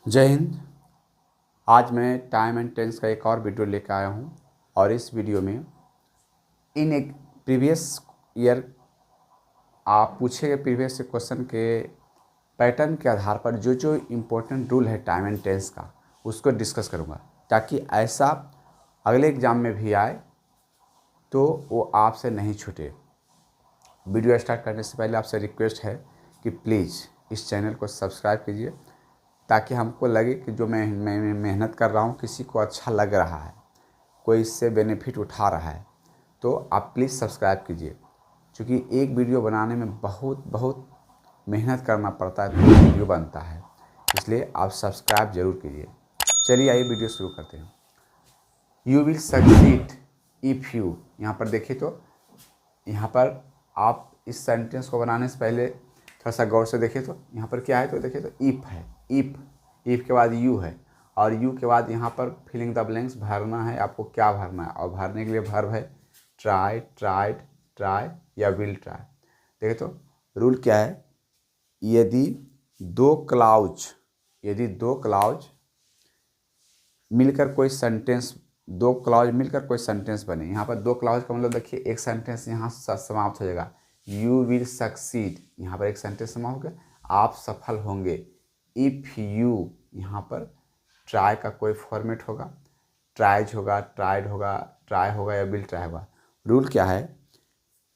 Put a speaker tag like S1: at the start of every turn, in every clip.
S1: जय हिंद। आज मैं टाइम एंड टेंस का एक और वीडियो लेकर आया हूँ और इस वीडियो में इन एक प्रीवियस ईयर आप पूछे गए प्रीवियस क्वेश्चन के पैटर्न के आधार पर जो जो इम्पोर्टेंट रूल है टाइम एंड टेंस का उसको डिस्कस करूँगा, ताकि ऐसा अगले एग्ज़ाम में भी आए तो वो आपसे नहीं छूटे। वीडियो स्टार्ट करने से पहले आपसे रिक्वेस्ट है कि प्लीज़ इस चैनल को सब्सक्राइब कीजिए, ताकि हमको लगे कि जो मैं मेहनत कर रहा हूँ किसी को अच्छा लग रहा है, कोई इससे बेनिफिट उठा रहा है। तो आप प्लीज़ सब्सक्राइब कीजिए, क्योंकि एक वीडियो बनाने में बहुत बहुत मेहनत करना पड़ता है तो वीडियो बनता है, इसलिए आप सब्सक्राइब ज़रूर कीजिए। चलिए आइए वीडियो शुरू करते हैं। You will succeed if you, यहाँ पर देखिए तो यहाँ पर आप इस सेंटेंस को बनाने से पहले थोड़ा सा गौर से देखिए तो यहाँ पर क्या है, तो देखिए तो इफ़ है, इफ़ के बाद यू है और यू के बाद यहाँ पर फिलिंग द ब्लैंक्स भरना है। आपको क्या भरना है, और भरने के लिए वर्ब है ट्राई, ट्राइड, ट्राई या विल ट्राई। देखिए तो रूल क्या है, यदि दो क्लाउज मिलकर कोई सेंटेंस, दो क्लॉज मिलकर कोई सेंटेंस बने। यहाँ पर दो क्लॉज का मतलब देखिए एक सेंटेंस यहाँ समाप्त हो जाएगा, यू विल सक्सीड, यहाँ पर एक सेंटेंस समाप्त हो गया, आप सफल होंगे। इफ़ यू, यहाँ पर ट्राई का कोई फॉर्मेट होगा, ट्राइज होगा, ट्राइड होगा, ट्राई होगा या विल ट्राई होगा। रूल क्या है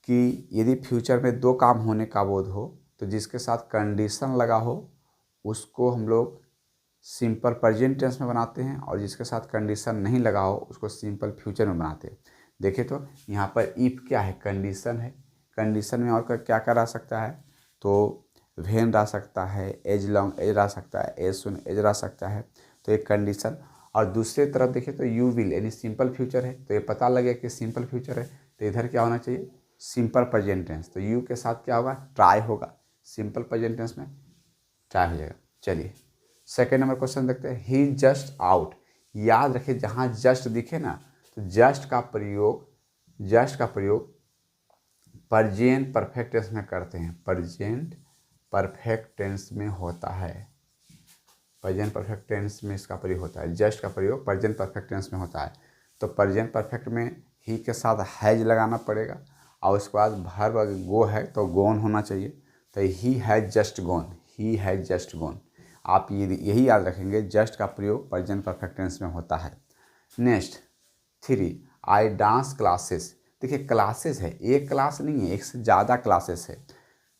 S1: कि यदि फ्यूचर में दो काम होने का बोध हो तो जिसके साथ कंडीशन लगा हो उसको हम लोग सिंपल प्रेजेंट टेंस में बनाते हैं, और जिसके साथ कंडीशन नहीं लगा हो उसको सिंपल फ्यूचर में बनाते हैं। देखिए तो यहाँ पर इफ़ क्या है, कंडीशन है। कंडीशन में और क्या क्या रह सकता है, तो व्हेन रह सकता है, एज लॉन्ग एज रह सकता है, एज सुन एज रह सकता है, तो एक कंडीशन। और दूसरी तरफ देखिए तो यू विल यानी सिंपल फ्यूचर है, तो ये पता लगे कि सिंपल फ्यूचर है, तो इधर क्या होना चाहिए, सिंपल प्रेजेंट टेंस। तो यू के साथ क्या होगा, ट्राई होगा, सिंपल प्रेजेंट टेंस में ट्राई हो जाएगा। चलिए सेकेंड नंबर क्वेश्चन देखते हैं। ही जस्ट आउट, याद रखिए जहाँ जस्ट दिखे ना तो जस्ट का प्रयोग प्रेजेंट परफेक्ट टेंस में करते हैं, प्रेजेंट परफेक्ट टेंस में होता है, प्रेजेंट परफेक्ट टेंस में इसका प्रयोग होता है। जस्ट का प्रयोग प्रेजेंट परफेक्ट टेंस में होता है, तो प्रेजेंट परफेक्ट में ही के साथ हैज लगाना पड़ेगा, और उसके बाद वर्ब गो है तो गोन होना चाहिए, तो he has just gonna, he has just gonna. आप यही याद रखेंगे, जस्ट का प्रयोग प्रेजेंट परफेक्ट टेंस में होता है। Next 3, I dance classes. देखिए क्लासेस है, एक क्लास नहीं है, एक से ज़्यादा क्लासेस है,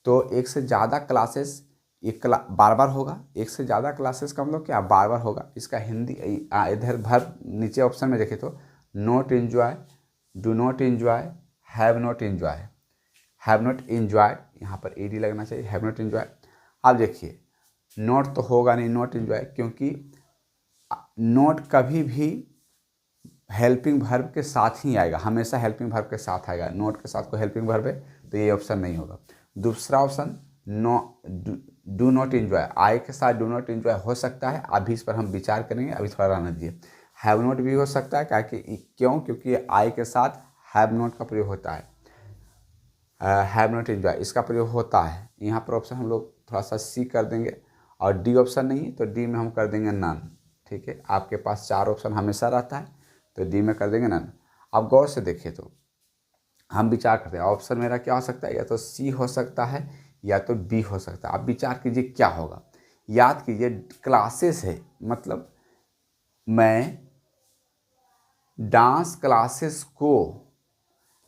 S1: तो एक से ज़्यादा क्लासेस एक बार बार होगा। एक से ज़्यादा क्लासेस का मतलब क्या, बार बार होगा। इसका हिंदी इधर भर नीचे ऑप्शन में देखे तो not enjoy, do not enjoy, have not enjoy, have not enjoy, यहाँ पर एडी लगना चाहिए, हैव नॉट एंजॉय। अब देखिए नॉट तो होगा नहीं, नॉट एंजॉय, क्योंकि नॉट कभी भी हेल्पिंग वर्ब के साथ ही आएगा, हमेशा हेल्पिंग वर्ब के साथ आएगा। नॉट के साथ कोई हेल्पिंग वर्ब है तो ये ऑप्शन नहीं होगा। दूसरा ऑप्शन डू नॉट एंजॉय, आई के साथ डू नॉट एंजॉय हो सकता है, अभी इस पर हम विचार करेंगे, अभी थोड़ा रहने दीजिए। हैव नॉट भी हो सकता है, क्योंकि आई के साथ हैव नॉट का प्रयोग होता है, हैव नॉट एंजॉय इसका प्रयोग होता है। यहाँ पर ऑप्शन हम लोग थोड़ा सा सी कर देंगे, और डी ऑप्शन नहीं है तो डी में हम कर देंगे नन। ठीक है, आपके पास 4 ऑप्शन हमेशा रहता है, तो डी में कर देंगे नन। अब गौर से देखिए तो हम विचार करते हैं, ऑप्शन मेरा क्या हो सकता है, या तो सी हो सकता है या तो बी हो सकता है। आप विचार कीजिए क्या होगा। याद कीजिए क्लासेस है, मतलब मैं डांस क्लासेस को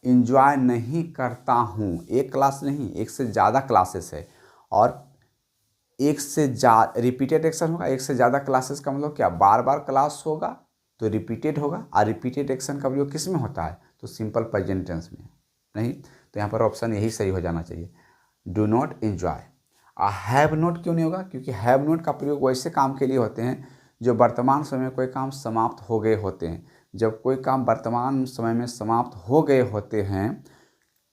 S1: इंजॉय नहीं करता हूँ। एक क्लास नहीं, एक से ज़्यादा क्लासेस है, और एक से रिपीटेड एक्शन होगा। एक से ज़्यादा क्लासेस का मतलब क्या, बार बार क्लास होगा तो रिपीटेड होगा, और रिपीटेड एक्शन का प्रयोग किस में होता है, तो सिंपल प्रेजेंट टेंस में। नहीं तो यहाँ पर ऑप्शन यही सही हो जाना चाहिए, do not enjoy. Have not क्यों नहीं होगा, क्योंकि हैव नॉट का प्रयोग वैसे काम के लिए होते हैं जो वर्तमान समय में कोई काम समाप्त हो गए होते हैं। जब कोई काम वर्तमान समय में समाप्त हो गए होते हैं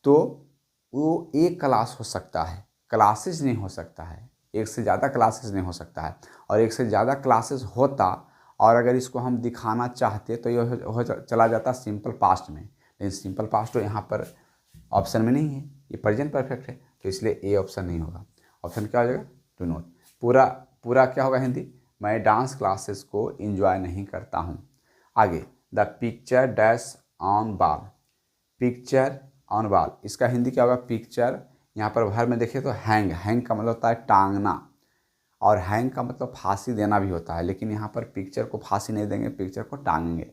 S1: तो वो एक क्लास हो सकता है, क्लासेस नहीं हो सकता है, एक से ज़्यादा क्लासेस नहीं हो सकता है। और एक से ज़्यादा क्लासेस होता, और अगर इसको हम दिखाना चाहते तो ये चला जाता सिंपल पास्ट में, लेकिन सिंपल पास्ट तो यहाँ पर ऑप्शन में नहीं है, ये प्रेजेंट परफेक्ट है, तो इसलिए ए ऑप्शन नहीं होगा। ऑप्शन क्या हो जाएगा, डू नॉट। पूरा क्या होगा हिंदी, मैं डांस क्लासेस को एंजॉय नहीं करता हूँ। आगे, the picture dash on ball, picture on ball, इसका हिंदी क्या होगा? पिक्चर, यहाँ पर भर में देखिए तो हैंग, हैंग का मतलब होता है टांगना, और हैंग का मतलब फांसी देना भी होता है, लेकिन यहाँ पर पिक्चर को फांसी नहीं देंगे, पिक्चर को टांगेंगे।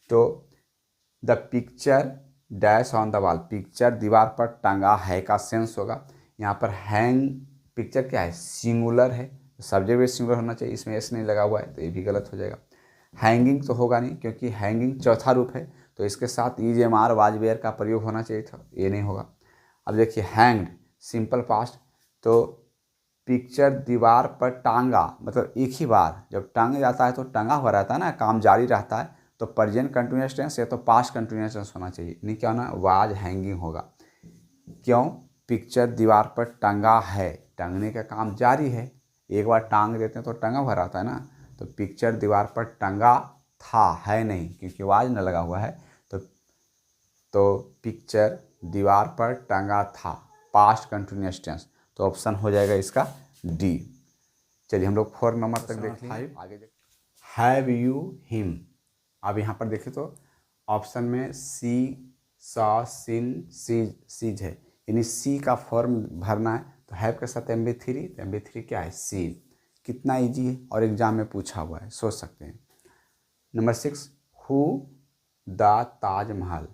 S1: तो the picture dash on the wall, picture दीवार पर टंगा है का सेंस होगा। यहाँ पर हैंग, पिक्चर क्या है? सिंगुलर है, सब्जेक्ट भी सिंगुलर होना चाहिए, इसमें एस नहीं लगा हुआ है तो ये भी गलत हो जाएगा। हैंगिंग तो होगा नहीं, क्योंकि हैंगिंग चौथा रूप है, तो इसके साथ EGMR वाज वेयर का प्रयोग होना चाहिए था, ये नहीं होगा। अब देखिए हैंग्ड, सिंपल पास्ट, तो पिक्चर दीवार पर टांगा मतलब एक ही बार जब टांग जाता है तो टंगा हुआ रहता है ना, काम जारी रहता है, तो प्रेजेंट कंटिन्यूअस टेंस या तो पास्ट कंटिन्यूअस टेंस होना चाहिए, नहीं क्या होना? वाज हैंगिंग होगा। क्यों? पिक्चर दीवार पर टंगा है, टंगने का काम जारी है, एक बार टांग देते हैं तो टंगा हुआ रहता है ना, तो पिक्चर दीवार पर टंगा था, है नहीं, क्योंकि वाज न लगा हुआ है, तो पिक्चर दीवार पर टंगा था, पास्ट कंटिन्यूअस टेंस, तो ऑप्शन हो जाएगा इसका डी। चलिए हम लोग 4 नंबर तक देख लें, आगे देख। हैव यू हिम, अब यहाँ पर देखें तो ऑप्शन में सी, सा, सिन, सीज है, यानी सी का फॉर्म भरना है, तो हैव के साथ MB3, तो MB3 क्या है? सी। कितना इजी है और एग्जाम में पूछा हुआ है, सोच सकते हैं। Number 6, who the Taj Mahal,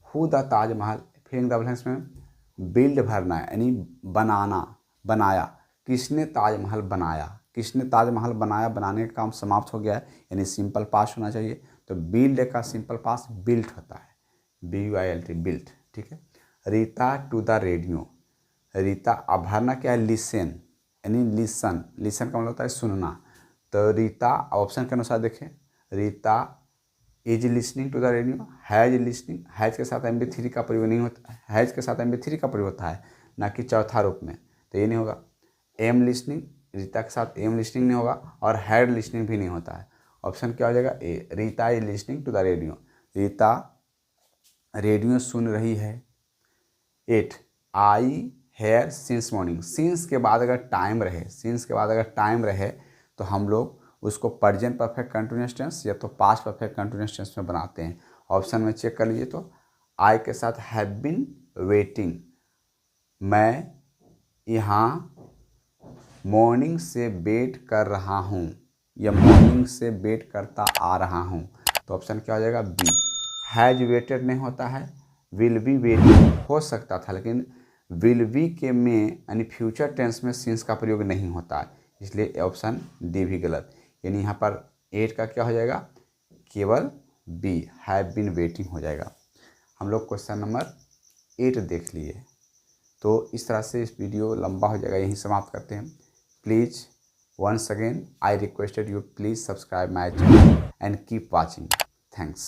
S1: who the Taj Mahal, फिर द ब्लैंक्स में बिल्ड भरना है, यानी बनाना, बनाया, किसने ताजमहल बनाया, किसने ताजमहल बनाया, बनाने का काम समाप्त हो गया है, यानी सिंपल पास्ट होना चाहिए, तो बिल्ड का सिंपल पास्ट बिल्ट होता है, BUILT, बिल्ट, ठीक है। Rita to the radio, Rita, अब भरना क्या है? लिसन, यानी लिसन, लिसन का मतलब होता है सुनना, तो रीता ऑप्शन के अनुसार देखें, Rita is listening to the radio, has listening, has के साथ MB3 का प्रयोग नहीं होता, हैज के साथ MB3 का प्रयोग होता है, ना कि चौथा रूप में, तो ये नहीं होगा। एम लिसनिंग, रीता के साथ एम लिसनिंग नहीं होगा, और हैड लिसनिंग भी नहीं होता है, ऑप्शन क्या हो जाएगा? A, Rita is listening to the radio, Rita radio सुन रही है। 8, I hear since morning, since के बाद अगर टाइम रहे, सिंस के बाद अगर टाइम रहे तो हम लोग उसको प्रेजेंट परफेक्ट कंटिन्यूअस टेंस या तो पास्ट परफेक्ट कंटिन्यूअस टेंस में बनाते हैं। ऑप्शन में चेक कर लीजिए, तो आई के साथ हैव बीन वेटिंग, मैं यहाँ मॉर्निंग से वेट कर रहा हूँ, या मॉर्निंग से वेट करता आ रहा हूँ, तो ऑप्शन क्या हो जाएगा? बी। हैज वेटेड नहीं होता है, विल बी वेटिंग हो सकता था, लेकिन विल बी के में यानी फ्यूचर टेंस में सिंस का प्रयोग नहीं होता है, इसलिए ऑप्शन डी भी गलत, यानी यहाँ पर 8 का क्या हो जाएगा? केवल बी, हैव बीन वेटिंग हो जाएगा। हम लोग क्वेश्चन नंबर 8 देख लिए, तो इस तरह से इस वीडियो लंबा हो जाएगा, यहीं समाप्त करते हैं। Please once again I requested you, please subscribe my channel and keep watching. Thanks.